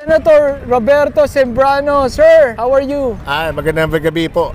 Senator Roberto Sembrano, sir, how are you? Magandang gabi po.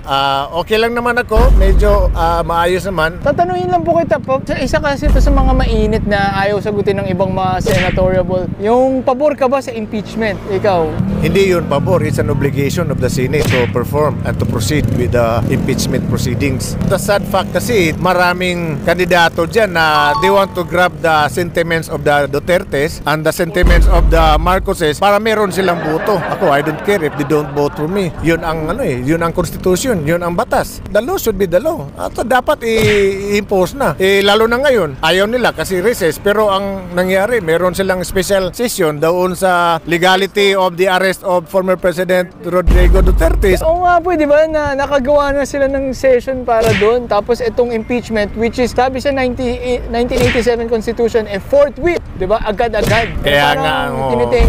Okay lang naman ako, medyo maayos naman. Tatanungin lang po kita po, isa kasi ito sa mga mainit na ayaw sagutin ng ibang mga senatoriable. Yung pabor ka ba sa impeachment? Ikaw? Hindi yun pabor, it's an obligation of the Senate to perform and to proceed with the impeachment proceedings. The sad fact kasi, maraming kandidato dyan na they want to grab the sentiments of the Dutertes and the sentiments of the Marcoses para meron silang boto. Ako, I don't care if they don't vote for me. Yun ang yun ang constitution, yun ang batas. The law should be the law. At dapat i-impose na. Lalo na ngayon, ayaw nila kasi recess, pero ang nangyari, meron silang special session doon sa legality of the arrest of former President Rodrigo Duterte. Oo nga po, di ba, na nakagawa na sila ng session para doon. Tapos itong impeachment, which is sabi sa 1987 Constitution, forthwith, di ba, agad-agad. Kaya nga,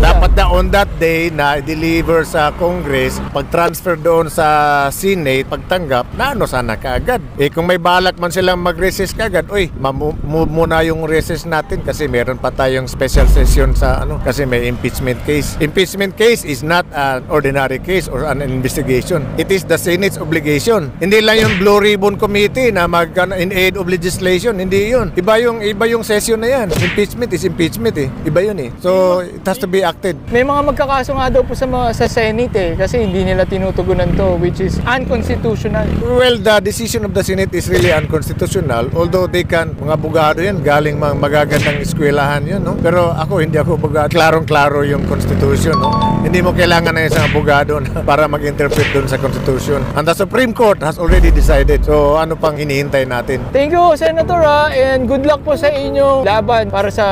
dapat na on that day na i-deliver sa Congress, pag-transfer doon sa Senate, pagtanggap, na sana kaagad. Kung may balak man silang mag-recess kaagad, move muna yung recess natin kasi meron pa tayong special session sa kasi may impeachment case. Impeachment case is not an ordinary case or an investigation. It is the Senate's obligation. Hindi lang yung Blue Ribbon Committee na in aid of legislation, hindi yun. Iba yung session na yan. Impeachment is impeachment Iba yun So, it has to be acted. May mga magkakaso nga daw po sa Senate kasi hindi nila tinutugunan to, which is unconstitutional. Well, the decision of the Senate is really unconstitutional, although they can, mga abogado yan, galing magagandang eskwelahan yun, no? Pero hindi ako abogado. Klarong-klaro yung Constitution, no? Hindi mo kailangan ng isang abogado para mag-interpret dun sa Constitution. And the Supreme Court has already decided. So, ano pang hinihintay natin? Thank you, Senator, and good luck po sa inyong laban para sa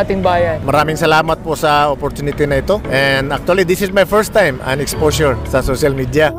ating bayan. Maraming salamat po sa opportunity na ito. And actually, this is my first time an exposure sa social media.